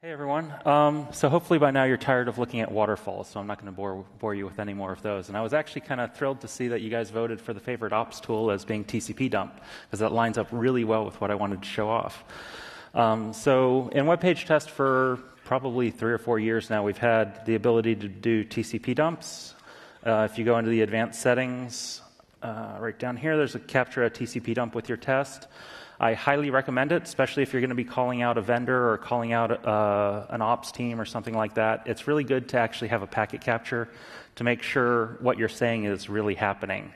Hey everyone. So hopefully by now you're tired of looking at waterfalls, so I'm not going to bore you with any more of those. And I was actually kind of thrilled to see that you guys voted for the favorite ops tool as being TCP Dump, because that lines up really well with what I wanted to show off. So in WebPagetest for probably 3 or 4 years now, we've had the ability to do TCP dumps. If you go into the advanced settings, right down here, there's a capture a TCP dump with your test. I highly recommend it, especially if you're going to be calling out a vendor or calling out an ops team or something like that. It's really good to actually have a packet capture to make sure what you're saying is really happening.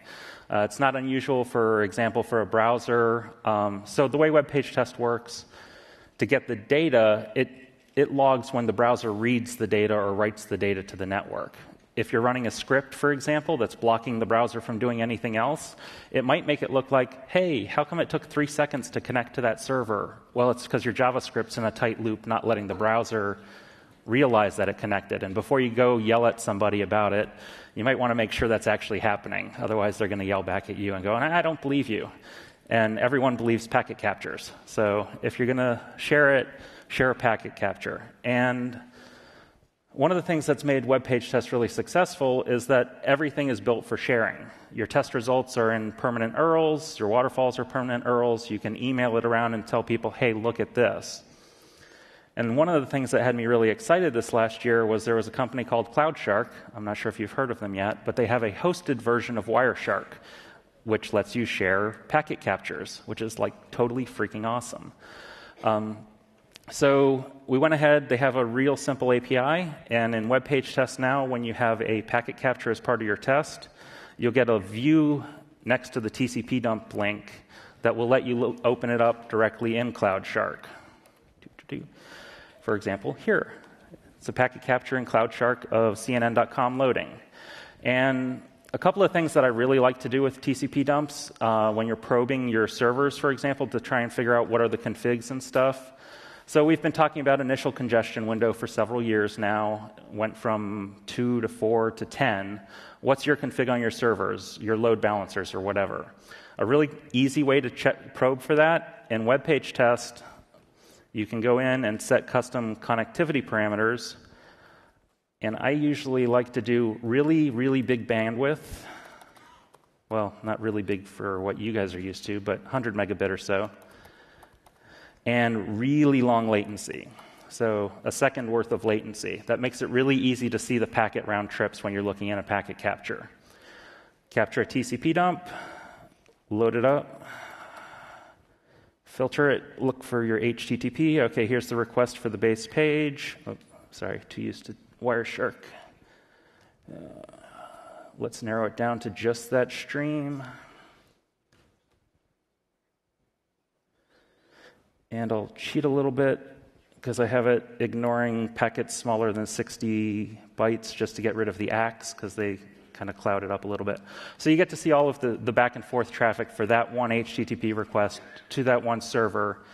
It's not unusual, for example, for a browser. So the way WebPagetest works, to get the data, it logs when the browser reads the data or writes the data to the network. If you're running a script, for example, that's blocking the browser from doing anything else, it might make it look like, hey, how come it took 3 seconds to connect to that server? Well, it's because your JavaScript's in a tight loop, not letting the browser realize that it connected. And before you go yell at somebody about it, you might want to make sure that's actually happening. Otherwise, they're going to yell back at you and go, I don't believe you. And everyone believes packet captures. So if you're going to share it, share a packet capture. And one of the things that's made WebPagetest really successful is that everything is built for sharing. Your test results are in permanent URLs, your waterfalls are permanent URLs, you can email it around and tell people, hey, look at this. And one of the things that had me really excited this last year was there was a company called CloudShark. I'm not sure if you've heard of them yet, but they have a hosted version of Wireshark, which lets you share packet captures, which is like totally freaking awesome. So we went ahead, they have a real simple API, and in WebPagetest now, when you have a packet capture as part of your test, you'll get a view next to the TCP dump link that will let you open it up directly in CloudShark. For example, here. It's a packet capture in CloudShark of CNN.com loading. And a couple of things that I really like to do with TCP dumps, when you're probing your servers, for example, to try and figure out what are the configs and stuff. So we've been talking about initial congestion window for several years now. Went from 2 to 4 to 10. What's your config on your servers, your load balancers, or whatever? A really easy way to probe for that, in WebPagetest, you can go in and set custom connectivity parameters. And I usually like to do really, really big bandwidth. Well, not really big for what you guys are used to, but 100 megabit or so. And really long latency. So a second worth of latency. That makes it really easy to see the packet round trips when you're looking at a packet capture. Capture a TCP dump, load it up, filter it, look for your HTTP. Okay, here's the request for the base page. Oh, sorry, too used to Wireshark. Let's narrow it down to just that stream. And I'll cheat a little bit because I have it ignoring packets smaller than 60 bytes just to get rid of the ACKs because they kind of cloud it up a little bit. So you get to see all of the back and forth traffic for that one HTTP request to that one server.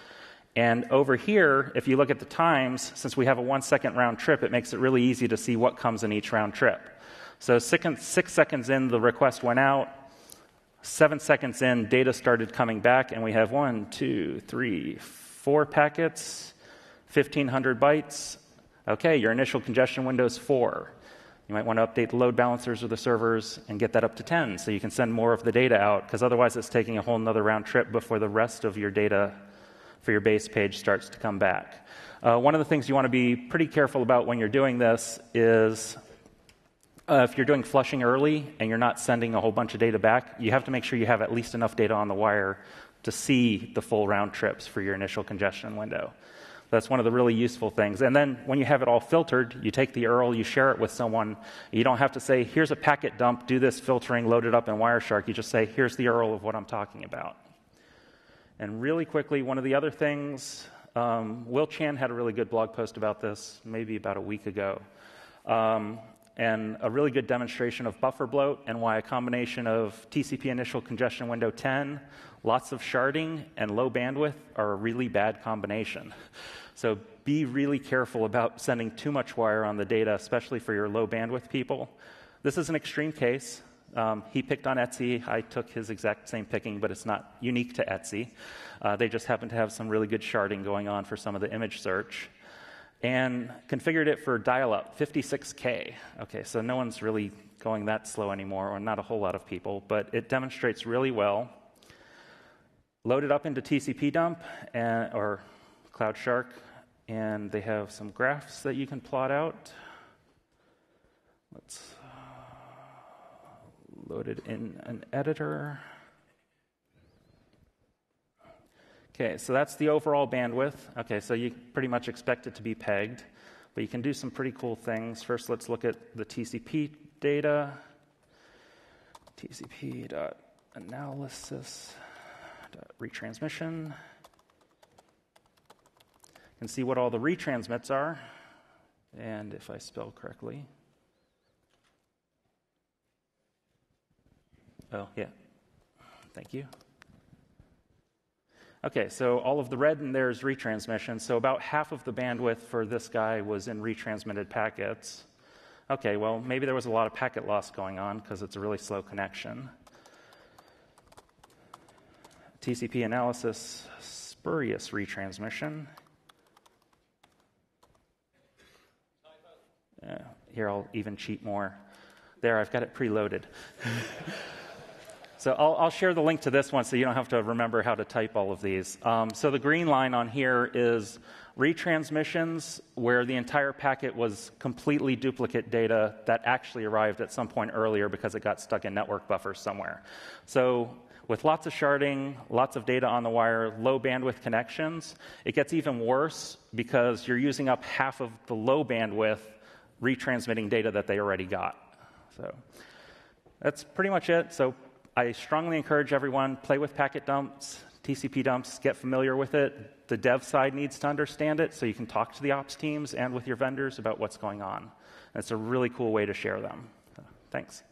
And over here, if you look at the times, since we have a 1 second round trip, it makes it really easy to see what comes in each round trip. So 6 seconds in, the request went out. 7 seconds in, data started coming back, and we have 1, 2, 3, 4 packets, 1,500 bytes. Okay, your initial congestion window is 4. You might want to update the load balancers or the servers and get that up to 10 so you can send more of the data out, because otherwise it's taking a whole nother round trip before the rest of your data for your base page starts to come back. One of the things you want to be pretty careful about when you're doing this is if you're doing flushing early and you're not sending a whole bunch of data back, you have to make sure you have at least enough data on the wire to see the full round trips for your initial congestion window. That's one of the really useful things. And then when you have it all filtered, you take the URL, you share it with someone. You don't have to say, here's a packet dump, do this filtering, load it up in Wireshark. You just say, here's the URL of what I'm talking about. And really quickly, one of the other things, Will Chan had a really good blog post about this maybe about a week ago. And a really good demonstration of buffer bloat and why a combination of TCP initial congestion window 10, lots of sharding, and low bandwidth are a really bad combination. So be really careful about sending too much wire on the data, especially for your low bandwidth people. This is an extreme case. He picked on Etsy. I took his exact same picking, but it's not unique to Etsy. They just happen to have some really good sharding going on for some of the image search. and configured it for dial-up, 56K. Okay, so no one's really going that slow anymore, or not a whole lot of people, but it demonstrates really well. Load it up into TCP Dump or Cloud Shark, and they have some graphs that you can plot out. Let's load it in an editor. Okay, so that's the overall bandwidth. Okay, so you pretty much expect it to be pegged, but you can do some pretty cool things. First, let's look at the TCP data. tcp.analysis.retransmission. You can see what all the retransmits are, and if I spell correctly. Oh, yeah. Thank you. Okay, so all of the red in there is retransmission. So about half of the bandwidth for this guy was in retransmitted packets. Okay, well, maybe there was a lot of packet loss going on because it's a really slow connection. TCP analysis, spurious retransmission. Here, I'll even cheat more. There, I've got it preloaded. So I'll share the link to this one so you don't have to remember how to type all of these. So the green line on here is retransmissions where the entire packet was completely duplicate data that actually arrived at some point earlier because it got stuck in network buffers somewhere. So with lots of sharding, lots of data on the wire, low bandwidth connections, it gets even worse because you're using up half of the low bandwidth retransmitting data that they already got. So that's pretty much it. So I strongly encourage everyone, play with packet dumps, TCP dumps, get familiar with it. The dev side needs to understand it so you can talk to the ops teams and with your vendors about what's going on. And it's a really cool way to share them. Thanks.